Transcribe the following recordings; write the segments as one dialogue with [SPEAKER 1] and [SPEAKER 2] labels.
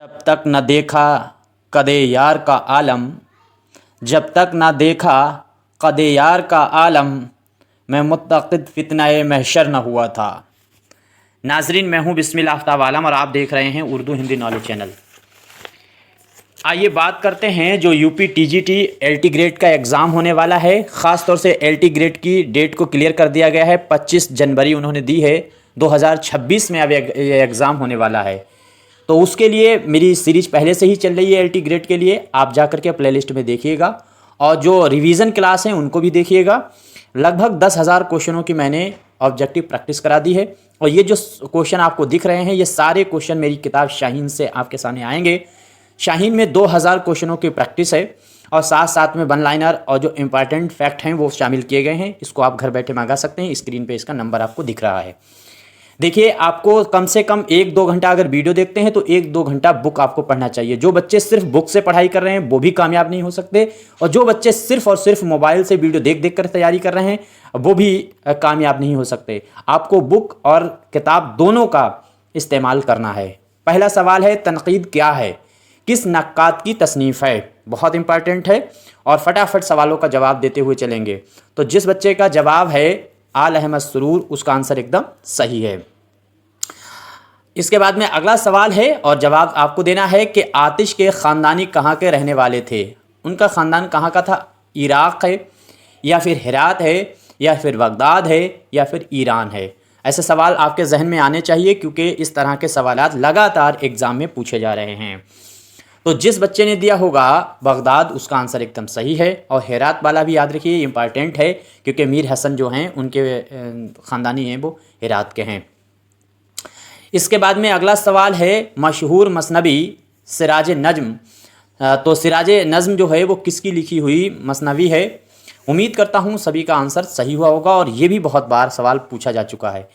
[SPEAKER 1] जब तक न देखा कदे यार का आलम, जब तक न देखा कदे यार का आलम, मैं मुत्तक़िद फ़ितनाए महशर न हुआ था। नाज़रीन, मैं हूँ बिस्मिल्लाह आफ्ताब आलम और आप देख रहे हैं उर्दू हिंदी नॉलेज चैनल। आइए बात करते हैं जो यूपी टीजीटी एलटी ग्रेड का एग्ज़ाम होने वाला है। ख़ास तौर से एलटी ग्रेड की डेट को क्लियर कर दिया गया है। 25 जनवरी उन्होंने दी है। 2026 में अब ये एग्ज़ाम होने वाला है। तो उसके लिए मेरी सीरीज पहले से ही चल रही है एलटी ग्रेड के लिए, आप जा कर के प्लेलिस्ट में देखिएगा और जो रिवीजन क्लास हैं उनको भी देखिएगा। लगभग 10,000 क्वेश्चनों की मैंने ऑब्जेक्टिव प्रैक्टिस करा दी है और ये जो क्वेश्चन आपको दिख रहे हैं ये सारे क्वेश्चन मेरी किताब शाहीन से आपके सामने आएंगे। शाहीन में 2,000 क्वेश्चनों की प्रैक्टिस है और साथ साथ में वन लाइनर और जो इंपॉर्टेंट फैक्ट हैं वो शामिल किए गए हैं। इसको आप घर बैठे मंगा सकते हैं। स्क्रीन पे इसका नंबर आपको दिख रहा है। देखिए, आपको कम से कम 1-2 घंटा अगर वीडियो देखते हैं तो 1-2 घंटा बुक आपको पढ़ना चाहिए। जो बच्चे सिर्फ बुक से पढ़ाई कर रहे हैं वो भी कामयाब नहीं हो सकते और जो बच्चे सिर्फ और सिर्फ मोबाइल से वीडियो देख देख कर तैयारी कर रहे हैं वो भी कामयाब नहीं हो सकते। आपको बुक और किताब दोनों का इस्तेमाल करना है। पहला सवाल है, तनकीद क्या है, किस नक्काद की तसनीफ़ है? बहुत इंपॉर्टेंट है और फटाफट सवालों का जवाब देते हुए चलेंगे। तो जिस बच्चे का जवाब है आल अहमद सुरूर, उसका आंसर एकदम सही है। इसके बाद में अगला सवाल है और जवाब आपको देना है कि आतिश के ख़ानदानी कहाँ के रहने वाले थे? उनका ख़ानदान कहाँ का था? इराक़ है या फिर हेरात है या फिर बगदाद है या फिर ईरान है? ऐसे सवाल आपके जहन में आने चाहिए क्योंकि इस तरह के सवालात लगातार एग्ज़ाम में पूछे जा रहे हैं। तो जिस बच्चे ने दिया होगा बगदाद, उसका आंसर एकदम सही है। और हेरात वाला भी याद रखिए, इंपॉर्टेंट है क्योंकि मीर हसन जो हैं उनके ख़ानदानी हैं वो हेरात के हैं। इसके बाद में अगला सवाल है, मशहूर मसनवी सिराज नज्म। तो सिराज नज्म जो है वो किसकी लिखी हुई मसनवी है? उम्मीद करता हूँ सभी का आंसर सही हुआ होगा और ये भी बहुत बार सवाल पूछा जा चुका है।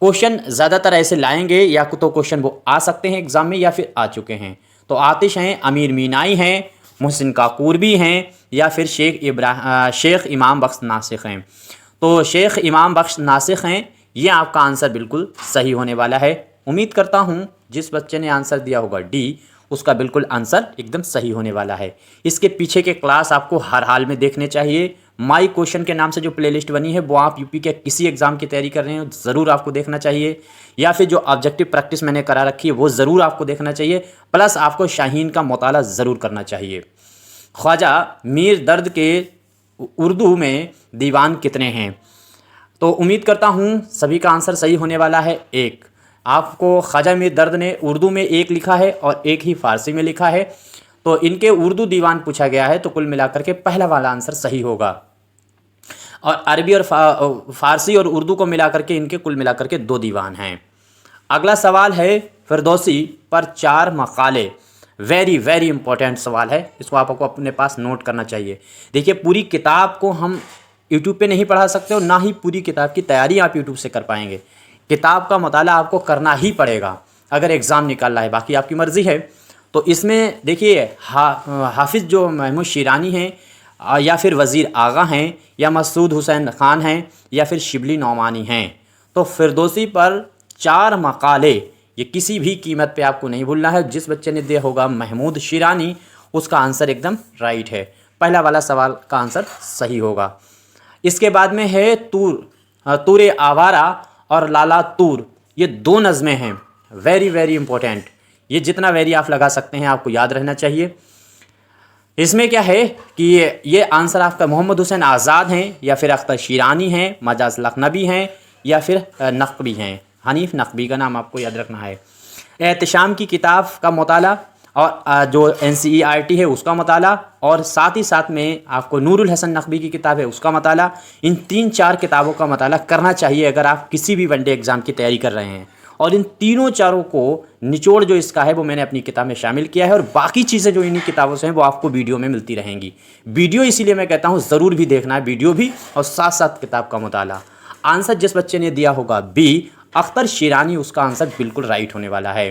[SPEAKER 1] क्वेश्चन ज़्यादातर ऐसे लाएंगे या तो क्वेश्चन वो आ सकते हैं एग्ज़ाम में या फिर आ चुके हैं। तो आतिश हैं, अमीर मीनाई हैं, मोहसिन काकूर भी हैं या फिर शेख इमाम बख्श नासिख हैं। तो शेख इमाम बख्श नासिख हैं, ये आपका आंसर बिल्कुल सही होने वाला है। उम्मीद करता हूँ जिस बच्चे ने आंसर दिया होगा डी, उसका बिल्कुल आंसर एकदम सही होने वाला है। इसके पीछे के क्लास आपको हर हाल में देखने चाहिए। माई क्वेश्चन के नाम से जो प्लेलिस्ट बनी है वो आप यूपी के किसी एग्ज़ाम की तैयारी कर रहे हैं ज़रूर आपको देखना चाहिए, या फिर जो ऑब्जेक्टिव प्रैक्टिस मैंने करा रखी है वो ज़रूर आपको देखना चाहिए। प्लस आपको शाहीन का मुताला ज़रूर करना चाहिए। ख्वाजा मीर दर्द के उर्दू में दीवान कितने हैं? तो उम्मीद करता हूँ सभी का आंसर सही होने वाला है। एक आपको ख्वाजा मीर दर्द ने उर्दू में एक लिखा है और एक ही फ़ारसी में लिखा है। तो इनके उर्दू दीवान पूछा गया है तो कुल मिलाकर के पहला वाला आंसर सही होगा। और अरबी और फ़ारसी और उर्दू को मिलाकर के इनके कुल मिलाकर के 2 दीवान हैं। अगला सवाल है, फिरदौसी पर 4 मकाले। वेरी वेरी इंपॉर्टेंट सवाल है, इसको आपको अपने पास नोट करना चाहिए। देखिए, पूरी किताब को हम यूट्यूब पे नहीं पढ़ा सकते और ना ही पूरी किताब की तैयारी आप यूट्यूब से कर पाएंगे। किताब का मुताला आपको करना ही पड़ेगा अगर एग्ज़ाम निकालना है, बाकी आपकी मर्ज़ी है। तो इसमें देखिए, हाफिज़ जो महमूद शिरानी हैं या फिर वज़ीर आगा हैं या मसूद हुसैन ख़ान हैं या फिर शिबली नौमानी हैं। तो फिरदौसी पर 4 मकाले, ये किसी भी कीमत पे आपको नहीं भूलना है। जिस बच्चे ने दिया होगा महमूद शिरानी, उसका आंसर एकदम राइट है। पहला वाला सवाल का आंसर सही होगा। इसके बाद में है तूर आवारा और लाला तूर, ये 2 नज़में हैं। वेरी वेरी इंपॉर्टेंट, ये जितना वेरी आप लगा सकते हैं आपको याद रहना चाहिए। इसमें क्या है कि ये आंसर आपका मोहम्मद हुसैन आज़ाद हैं या फिर अख्तर शिरानी हैं, मजाज लखनवी हैं या फिर नकवी हैं। हनीफ नकवी का नाम आपको याद रखना है। एहतिशाम की किताब का मुताला और जो NCERT है उसका मुताला और साथ ही साथ में आपको नूरुल हसन नकवी की किताब है उसका मुताला। इन 3-4 किताबों का मुताला करना चाहिए अगर आप किसी भी वनडे एग्ज़ाम की तैयारी कर रहे हैं। और इन तीनों चारों को निचोड़ जो इसका है वो मैंने अपनी किताब में शामिल किया है और बाकी चीज़ें जो इन्हीं किताबों से हैं वो आपको वीडियो में मिलती रहेंगी। वीडियो इसीलिए मैं कहता हूँ ज़रूर भी देखना है, वीडियो भी और साथ साथ किताब का मुताला। आंसर जिस बच्चे ने दिया होगा बी, अख्तर शिरानी, उसका आंसर बिल्कुल राइट होने वाला है।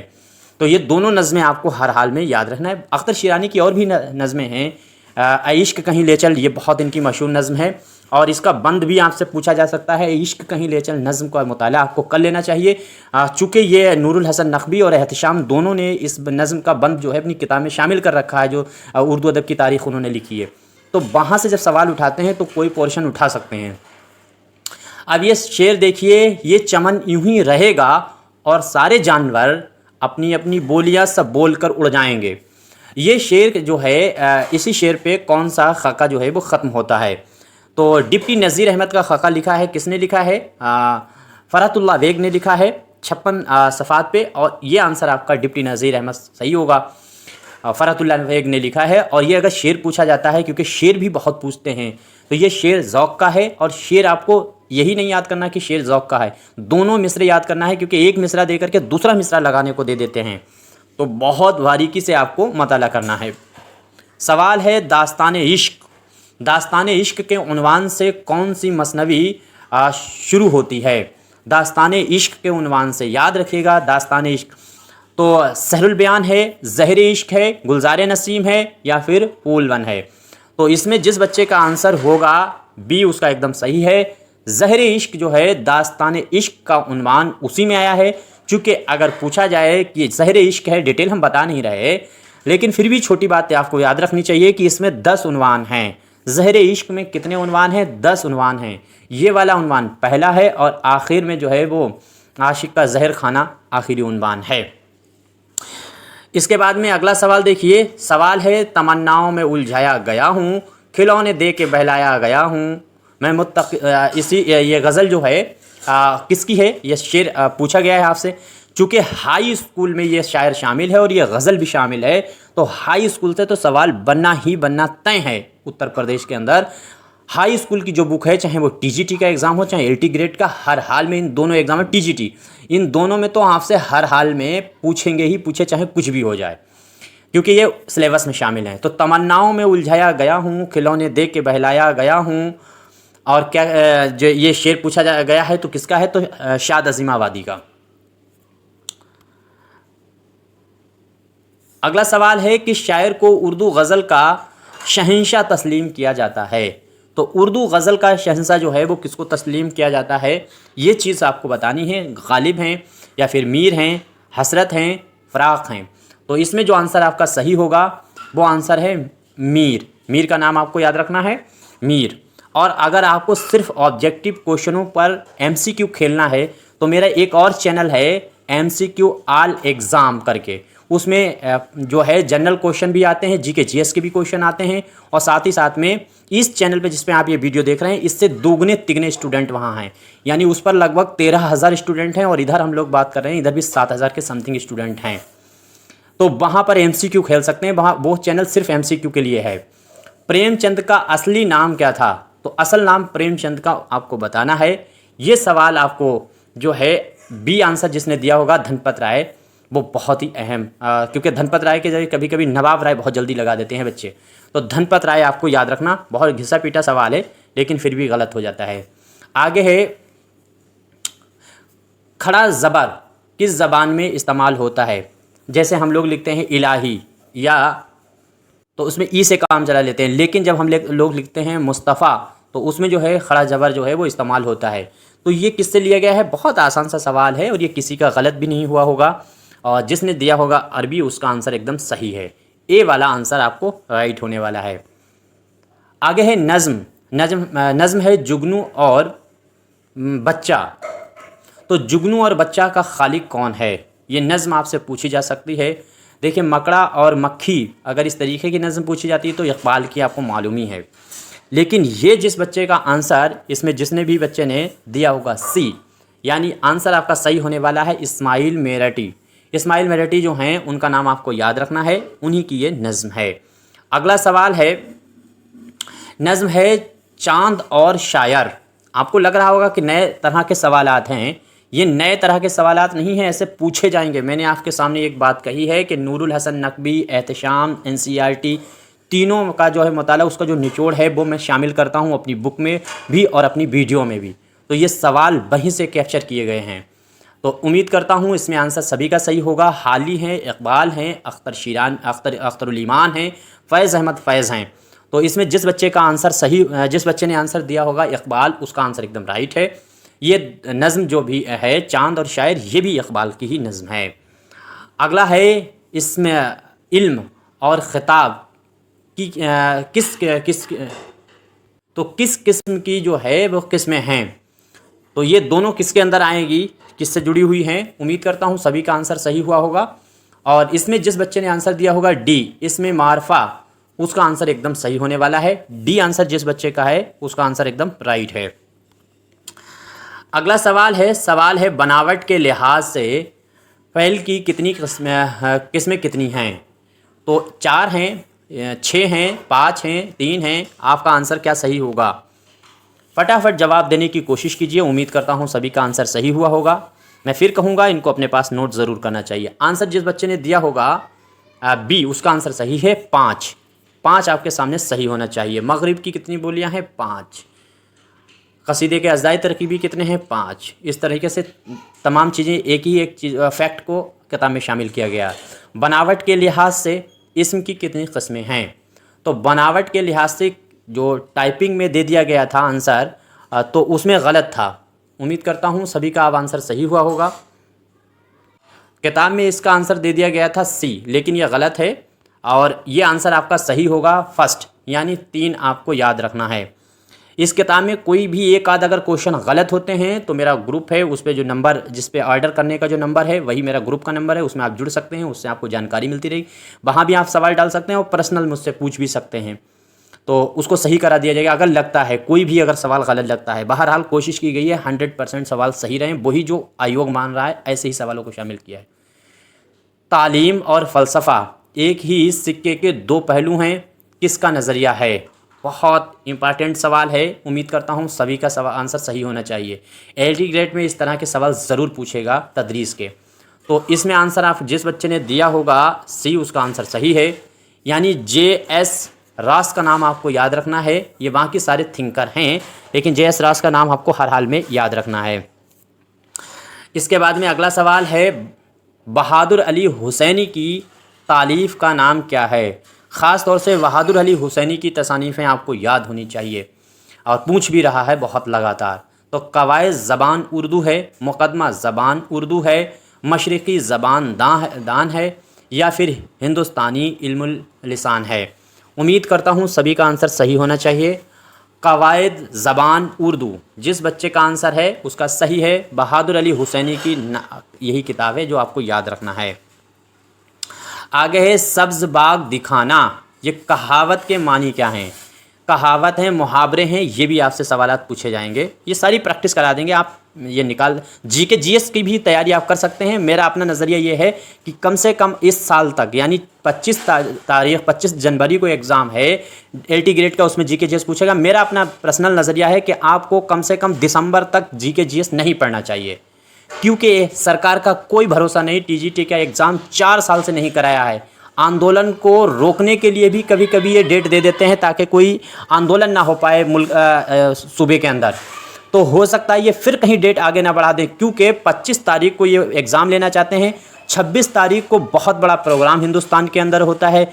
[SPEAKER 1] तो ये दोनों नज़में आपको हर हाल में याद रखना है। अख्तर शिरानी की और भी नज़में हैं, इश्क कहीं ले चल, ये बहुत इनकी मशहूर नज़म है। और इसका बंद भी आपसे पूछा जा सकता है, इश्क कहीं ले चल नज़्म का मुताला आपको कर लेना चाहिए। चूँकि ये नूरुल हसन नकवी और एहतिशाम दोनों ने इस नज़्म का बंद जो है अपनी किताब में शामिल कर रखा है, जो उर्दू अदब की तारीख़ उन्होंने लिखी है। तो वहाँ से जब सवाल उठाते हैं तो कोई पोर्शन उठा सकते हैं। अब ये शेर देखिए, ये चमन यूं ही रहेगा और सारे जानवर अपनी अपनी बोलियां सब बोल कर उड़ जाएंगे। ये शेर जो है, इसी शेर पे कौन सा खाका जो है वो ख़त्म होता है? तो डिप्टी नज़ीर अहमद का खाका लिखा है, किसने लिखा है? फ़रहतुल्लाह बेग ने लिखा है 56 सफ़ात पे, और ये आंसर आपका डिप्टी नज़ीर अहमद सही होगा। फ़रहतुल्लाह बेग ने लिखा है। और ये अगर शेर पूछा जाता है, क्योंकि शेर भी बहुत पूछते हैं, तो ये शेर ज़ौक़ का है। और शेर आपको यही नहीं याद करना कि शेर ज़ौक़ का है, दोनों मिसरे याद करना है, क्योंकि एक मिसरा दे करके दूसरा मिसरा लगाने को दे देते हैं। तो बहुत बारीकी से आपको मताला करना है। सवाल है दास्तान इश्क। दास्तान इश्क के उन्वान से कौन सी मसनवी शुरू होती है? दास्तान इश्क के उन्वान से याद रखिएगा, दास्तान इश्क तो सहरुल बयान है, ज़हर इश्क है, गुलजार नसीम है, या फिर फूलवन है। तो इसमें जिस बच्चे का आंसर होगा बी उसका एकदम सही है। ज़हर इश्क जो है दास्तान इश्क का उन्वान उसी में आया है। चूँकि अगर पूछा जाए कि ज़हर इश्क है, डिटेल हम बता नहीं रहे, लेकिन फिर भी छोटी बातें आपको याद रखनी चाहिए कि इसमें 10 उन्वान हैं। ज़हर इश्क में कितने उन्वान हैं? 10 उन्वान हैं। ये वाला उन्वान पहला है और आखिर में जो है वो आशिक का जहर खाना आखिरी उन्वान है। इसके बाद में अगला सवाल देखिए। सवाल है तमन्नाओं में उलझाया गया हूँ, खिलौने दे के बहलाया गया हूँ मैं ये गज़ल जो है किसकी है? ये शेर पूछा गया है आपसे। चूँकि हाई स्कूल में ये शायर शामिल है और ये गज़ल भी शामिल है, तो हाई स्कूल से तो सवाल बनना ही बनना तय है। उत्तर प्रदेश के अंदर हाई स्कूल की जो बुक है, चाहे वो टीजीटी का एग्ज़ाम हो चाहे एलटी ग्रेड का, हर हाल में इन दोनों एग्ज़ाम में टीजीटी, इन दोनों में तो आपसे हर हाल में पूछेंगे ही पूछे, चाहे कुछ भी हो जाए, क्योंकि ये सिलेबस में शामिल हैं। तो तमन्नाओं में उलझाया गया हूँ, खिलौने दे के बहलाया गया हूँ, और क्या जो ये शेर पूछा गया है तो किसका है? तो शाद अज़ीमाबादी का। अगला सवाल है कि शायर को उर्दू गज़ल का शहंशाह तस्लीम किया जाता है। तो उर्दू गज़ल का शहंशाह जो है वो किसको तस्लीम किया जाता है, ये चीज़ आपको बतानी है। गालिब हैं या फिर मीर हैं, हसरत हैं, फ़राक़ हैं। तो इसमें जो आंसर आपका सही होगा वो आंसर है मीर। मीर का नाम आपको याद रखना है, मीर। और अगर आपको सिर्फ ऑब्जेक्टिव क्वेश्चनों पर एमसीक्यू खेलना है तो मेरा एक और चैनल है एमसीक्यू ऑल एग्ज़ाम करके, उसमें जो है जनरल क्वेश्चन भी आते हैं, जीके जीएस के भी क्वेश्चन आते हैं, और साथ ही साथ में इस चैनल पे जिस पे आप ये वीडियो देख रहे हैं इससे दोगुने तिगने स्टूडेंट वहाँ हैं। यानी उस पर लगभग 13,000 स्टूडेंट हैं और इधर हम लोग बात कर रहे हैं इधर भी 7,000 के समथिंग स्टूडेंट हैं। तो वहाँ पर एमसीक्यू खेल सकते हैं, वहाँ वो चैनल सिर्फ एमसीक्यू के लिए है। प्रेमचंद का असली नाम क्या था? तो असल नाम प्रेमचंद का आपको बताना है। ये सवाल आपको जो है बी आंसर जिसने दिया होगा धनपत राय, वो बहुत ही अहम, क्योंकि धनपत राय के जरिए कभी कभी नवाब राय बहुत जल्दी लगा देते हैं बच्चे, तो धनपत राय आपको याद रखना। बहुत घिसा पीटा सवाल है लेकिन फिर भी गलत हो जाता है। आगे है खड़ा ज़बर किस ज़बान में इस्तेमाल होता है? जैसे हम लोग लिखते हैं इलाही, या तो उसमें ई से काम चला लेते हैं, लेकिन जब हम लोग लिखते हैं मुस्तफ़ा तो उसमें जो है खड़ा ज़बर जो है वो इस्तेमाल होता है। तो ये किससे लिया गया है? बहुत आसान सा सवाल है और ये किसी का गलत भी नहीं हुआ होगा, और जिसने दिया होगा अरबी उसका आंसर एकदम सही है। ए वाला आंसर आपको राइट होने वाला है। आगे है नज़्म। नज़्म है जुगनू और बच्चा। तो जुगनू और बच्चा का खालिक कौन है? ये नज़्म आपसे पूछी जा सकती है। देखिए मकड़ा और मक्खी अगर इस तरीके की नज़्म पूछी जाती है तो इक़बाल की आपको मालूम ही है, लेकिन ये जिस बच्चे का आंसर, इसमें जिसने भी बच्चे ने दिया होगा सी, यानी आंसर आपका सही होने वाला है इस्माइल मेरठी। इस्माइल मेरठी जो हैं उनका नाम आपको याद रखना है, उन्हीं की ये नज़्म है। अगला सवाल है, नज़्म है चांद और शायर। आपको लग रहा होगा कि नए तरह के सवालात हैं, ये नए तरह के सवालात नहीं हैं, ऐसे पूछे जाएंगे। मैंने आपके सामने एक बात कही है कि नूरुल हसन नकवी, एहतिशाम, एनसीईआरटी तीनों का जो है मुताला, उसका जो निचोड़ है वो मैं शामिल करता हूँ अपनी बुक में भी और अपनी वीडियो में भी। तो ये सवाल वहीं से कैप्चर किए गए हैं। तो उम्मीद करता हूँ इसमें आंसर सभी का सही होगा। हाली हैं, इकबाल हैं, अख्तर शीरान, अख्तरुल ईमान हैं, फ़ैज़ अहमद फ़ैज़ हैं। तो इसमें जिस बच्चे का आंसर सही, जिस बच्चे ने आंसर दिया होगा इकबाल, उसका आंसर एकदम राइट है। ये नज़म जो भी है चांद और शायर, ये भी इकबाल की ही नज़म है। अगला है इसमें इल्म और खिताब की किस किस्म की जो है वो किस्में हैं। तो ये दोनों किसके अंदर आएंगी, किससे जुड़ी हुई हैं। उम्मीद करता हूँ सभी का आंसर सही हुआ होगा। और इसमें जिस बच्चे ने आंसर दिया होगा डी, इसमें मारफा, उसका आंसर एकदम सही होने वाला है। डी आंसर जिस बच्चे का है उसका आंसर एकदम राइट है। अगला सवाल है बनावट के लिहाज से फ़ैल की कितनी किस्में कितनी हैं। तो 4 हैं, 6 हैं, 5 हैं, 3 हैं। आपका आंसर क्या सही होगा, फटाफट जवाब देने की कोशिश कीजिए। उम्मीद करता हूँ सभी का आंसर सही हुआ होगा। मैं फिर कहूँगा इनको अपने पास नोट ज़रूर करना चाहिए। आंसर जिस बच्चे ने दिया होगा बी, उसका आंसर सही है 5। 5 आपके सामने सही होना चाहिए। मगरिब की कितनी बोलियाँ हैं, 5। कसीदे के अज़ाई तरकीबी कितने हैं, 5। इस तरीके से तमाम चीज़ें एक चीज़ फैक्ट को किताब में शामिल किया गया। बनावट के लिहाज से इस्म की कितनी किस्में हैं। तो बनावट के लिहाज से जो टाइपिंग में दे दिया गया था आंसर, तो उसमें गलत था। उम्मीद करता हूँ सभी का अब आंसर सही हुआ होगा। किताब में इसका आंसर दे दिया गया था सी, लेकिन यह गलत है और ये आंसर आपका सही होगा फर्स्ट, यानी 3 आपको याद रखना है। इस किताब में कोई भी एक आध अगर क्वेश्चन गलत होते हैं तो मेरा ग्रुप है, उस पर जो नंबर, जिस पे ऑर्डर करने का जो नंबर है वही मेरा ग्रुप का नंबर है, उसमें आप जुड़ सकते हैं, उससे आपको जानकारी मिलती रहेगी। वहाँ भी आप सवाल डाल सकते हैं और पर्सनल मुझसे पूछ भी सकते हैं, तो उसको सही करा दिया जाएगा अगर लगता है कोई भी अगर सवाल गलत लगता है। बहरहाल कोशिश की गई है 100% सवाल सही रहें, वही जो आयोग मान रहा है ऐसे ही सवालों को शामिल किया है। तालीम और फ़लसफ़ा एक ही सिक्के के 2 पहलू हैं, किसका नज़रिया है। बहुत इंपॉर्टेंट सवाल है। उम्मीद करता हूँ सभी का आंसर सही होना चाहिए। एलटी ग्रेड में इस तरह के सवाल ज़रूर पूछेगा तदरीस के। तो इसमें आंसर आप जिस बच्चे ने दिया होगा सी, उसका आंसर सही है। यानी JS रास का नाम आपको याद रखना है। ये वहाँ के सारे थिंकर हैं, लेकिन JS रास का नाम आपको हर हाल में याद रखना है। इसके बाद में अगला सवाल है बहादुर अली हुसैनी की तालीफ़ का नाम क्या है। ख़ास तौर से बहादुर अली हुसैनी की तसानीफ़ें आपको याद होनी चाहिए और पूछ भी रहा है बहुत लगातार। तो कवायद ज़बान उर्दू है, मुक़दमा ज़बान उर्दू है, मशरिक़ी ज़बान दान है, या फिर हिंदुस्तानी इल्मुल लिसान है। उम्मीद करता हूँ सभी का आंसर सही होना चाहिए। कवायद ज़बान उर्दू जिस बच्चे का आंसर है उसका सही है। बहादुर अली हुसैनी की यही किताब है जो आपको याद रखना है। आगे है सब्ज़ बाग दिखाना। ये कहावत के मानी क्या हैं। कहावत हैं, मुहावरे हैं, ये भी आपसे सवालात पूछे जाएंगे। ये सारी प्रैक्टिस करा देंगे आप। ये निकाल जीके जीएस की भी तैयारी आप कर सकते हैं। मेरा अपना नज़रिया ये है कि कम से कम इस साल तक, यानी 25 जनवरी को एग्ज़ाम है एलटी ग्रेड का, उसमें जीके जीएस पूछेगा। मेरा अपना पर्सनल नज़रिया है कि आपको कम से कम दिसंबर तक जीके जीएस नहीं पढ़ना चाहिए, क्योंकि सरकार का कोई भरोसा नहीं। टीजीटी का एग्ज़ाम 4 साल से नहीं कराया है। आंदोलन को रोकने के लिए भी कभी कभी ये डेट दे देते हैं ताकि कोई आंदोलन ना हो पाए सूबे के अंदर। तो हो सकता है ये फिर कहीं डेट आगे ना बढ़ा दें, क्योंकि 25 तारीख को ये एग्ज़ाम लेना चाहते हैं। 26 तारीख को बहुत बड़ा प्रोग्राम हिंदुस्तान के अंदर होता है।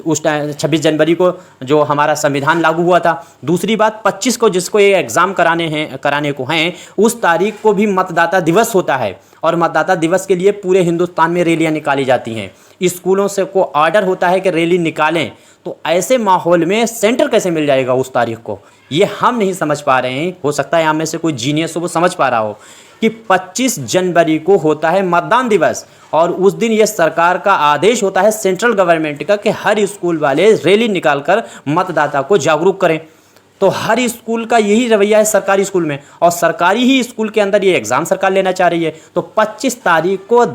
[SPEAKER 1] उस टाइम 26 जनवरी को जो हमारा संविधान लागू हुआ था। दूसरी बात, 25 को जिसको ये एग्ज़ाम कराने को हैं, उस तारीख को भी मतदाता दिवस होता है और मतदाता दिवस के लिए पूरे हिंदुस्तान में रैलियाँ निकाली जाती हैं। स्कूलों से को ऑर्डर होता है कि रैली निकालें। तो ऐसे माहौल में सेंटर कैसे मिल जाएगा उस तारीख को, ये हम नहीं समझ पा रहे हैं। हो सकता है हम में से कोई जीनियस हो वो समझ पा रहा हो कि 25 जनवरी को होता है मतदान दिवस और उस दिन ये सरकार का आदेश होता है सेंट्रल गवर्नमेंट का कि हर स्कूल वाले रैली निकालकर मतदाता को जागरूक करें। तो हर स्कूल का यही रवैया है सरकारी स्कूल में, और सरकारी ही स्कूल के अंदर ये एग्ज़ाम सरकार लेना चाह रही है। तो 25 तारीख को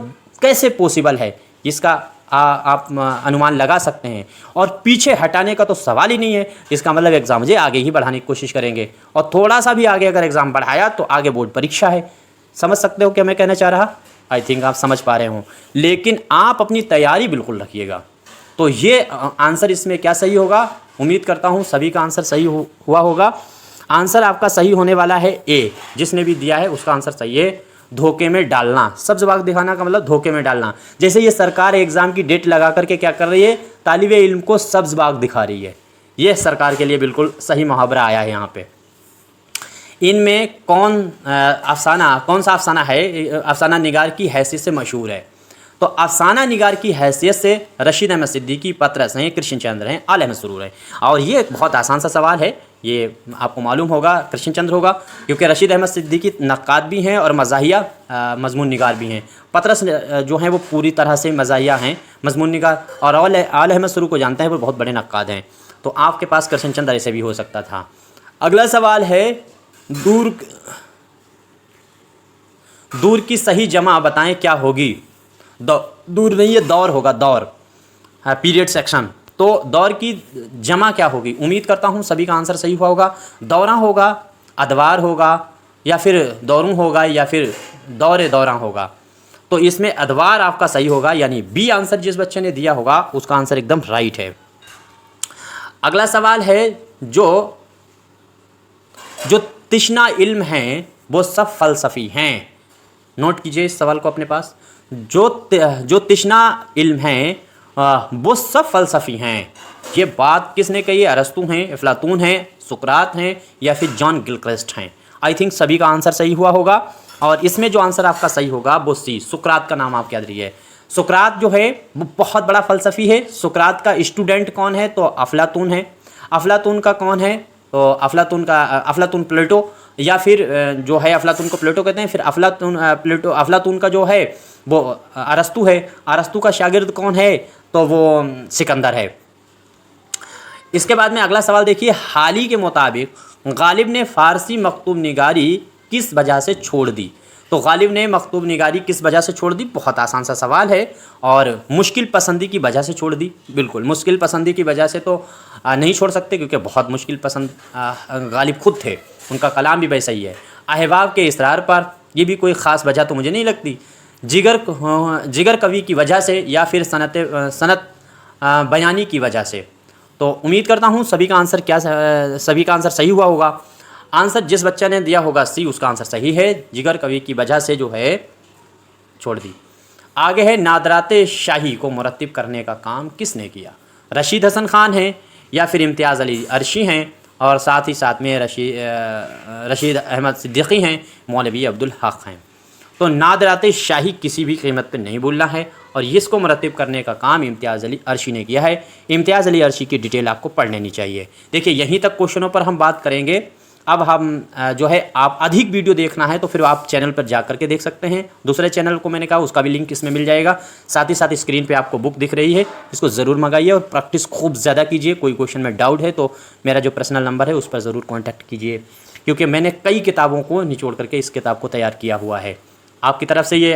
[SPEAKER 1] कैसे पॉसिबल है, इसका आप अनुमान लगा सकते हैं। और पीछे हटाने का तो सवाल ही नहीं है। इसका मतलब एग्ज़ाम मुझे आगे ही बढ़ाने की कोशिश करेंगे, और थोड़ा सा भी आगे अगर एग्ज़ाम बढ़ाया तो आगे बोर्ड परीक्षा है। समझ सकते हो क्या मैं कहना चाह रहा। आई थिंक आप समझ पा रहे हो, लेकिन आप अपनी तैयारी बिल्कुल रखिएगा। तो ये आंसर इसमें क्या सही होगा। उम्मीद करता हूँ सभी का आंसर सही हुआ होगा। आंसर आपका सही होने वाला है ए। जिसने भी दिया है उसका आंसर सही है। धोखे में डालना, सब्ज बाग दिखाना का मतलब धोखे में डालना। जैसे ये सरकार एग्ज़ाम की डेट लगा करके क्या कर रही है, तालिब इल्म को सब्ज बाग दिखा रही है। ये सरकार के लिए बिल्कुल सही मुहावरा आया है यहाँ पे। इनमें कौन सा अफसाना है, अफसाना निगार की हैसियत से मशहूर है? तो अफसाना निगार की हैसियत से रशीद अहमद सिद्दीकी, पतरस हैं, कृष्ण चंद्र हैं, आल अहमद सुरूर है। और ये एक बहुत आसान सा सवाल है, ये आपको मालूम होगा कृष्ण चंद्र होगा, क्योंकि रशीद अहमद सिद्दीकी नक्काद भी हैं और मज़ाहिया मजमून निगार भी हैं। पतरस जो हैं वो पूरी तरह से मज़ाहिया हैं, मजमून निगार। और आल अहमद सुरूर को जानते हैं, वो बहुत बड़े नक्काद हैं। तो आपके पास कृष्ण चंद्र ऐसे भी हो सकता था। अगला सवाल है, दूर की सही जमा बताएं क्या होगी? दूर नहीं, ये दौर होगा, दौर, पीरियड सेक्शन। तो दौर की जमा क्या होगी? उम्मीद करता हूँ सभी का आंसर सही हुआ होगा। दौरा होगा, अदवार होगा, या फिर दौरूं होगा, या फिर दौरा होगा। तो इसमें अदवार आपका सही होगा, यानी बी आंसर जिस बच्चे ने दिया होगा उसका आंसर एकदम राइट है। अगला सवाल है, जो तिश्ना इल्म हैं वो सब फ़लसफ़ी हैं। नोट कीजिए इस सवाल को अपने पास। जो तिश्ना इल्म हैं वो सब फ़लसफ़ी हैं। ये बात किसने कही है? अरस्तू हैं, अफलातून हैं, सुकरात हैं, या फिर जॉन गिलक्रिस्ट हैं? आई थिंक सभी का आंसर सही हुआ होगा। और इसमें जो आंसर आपका सही होगा वो सी, सुकरात का नाम आप याद रखिए। सुकरात जो है वो बहुत बड़ा फ़लसफ़ी है। सुकरात का स्टूडेंट कौन है? तो अफलातून है। अफलातून का कौन है? तो अफलातून प्लेटो, या फिर जो है अफलातून को प्लेटो कहते हैं। फिर अफलातून का जो है वो अरस्तू है। अरस्तू का शागिर्द कौन है? तो वो सिकंदर है। इसके बाद में अगला सवाल देखिए, हाली के मुताबिक गालिब ने फ़ारसी मकतूब निगारी किस वजह से छोड़ दी? तो गालिब ने मकतूब निगारी किस वजह से छोड़ दी? बहुत आसान सा सवाल है। और मुश्किल पसंदी की वजह से छोड़ दी। बिल्कुल, मुश्किल पसंदी की वजह से तो नहीं छोड़ सकते, क्योंकि बहुत मुश्किल पसंद गालिब खुद थे, उनका कलाम भी वैसा ही है। अहबाब के इसरार पर, ये भी कोई ख़ास वजह तो मुझे नहीं लगती। जिगर कवि की वजह से, या फिर सनत बयानी की वजह से। तो उम्मीद करता हूँ सभी का आंसर सही हुआ होगा। आंसर जिस बच्चे ने दिया होगा सी, उसका आंसर सही है। जिगर कवि की वजह से जो है छोड़ दी। आगे है, नादराते शाही को मुरत्तिब करने का काम किसने किया? रशीद हसन ख़ान हैं, या फिर इम्तियाज़ अली अर्शी हैं, और साथ ही साथ में रशीद अहमद सिद्दीकी हैं, मौलवी अब्दुल हक हैं। तो नादराते शाही किसी भी कीमत पर नहीं भूलना है, और इसको मुरत्तिब करने का काम इम्तियाज़ अली अर्शी ने किया है। इम्तियाज़ अली अर्शी की डिटेल आपको पढ़ लेनी चाहिए। देखिए, यहीं तक क्वेश्चनों पर हम बात करेंगे। अब हम जो है, आप अधिक वीडियो देखना है तो फिर आप चैनल पर जा करके देख सकते हैं। दूसरे चैनल को मैंने कहा, उसका भी लिंक इसमें मिल जाएगा। साथ ही साथ स्क्रीन पे आपको बुक दिख रही है, इसको ज़रूर मंगाइए और प्रैक्टिस खूब ज़्यादा कीजिए। कोई क्वेश्चन में डाउट है तो मेरा जो पर्सनल नंबर है उस पर ज़रूर कॉन्टैक्ट कीजिए, क्योंकि मैंने कई किताबों को निचोड़ करके इस किताब को तैयार किया हुआ है। आपकी तरफ से ये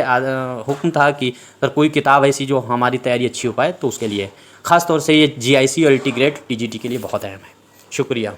[SPEAKER 1] हुक्म था कि अगर कोई किताब ऐसी जो हमारी तैयारी अच्छी हो पाए तो उसके लिए ख़ास तौर से ये GIC और इंटीग्रेट TGT के लिए बहुत अहम है। शुक्रिया।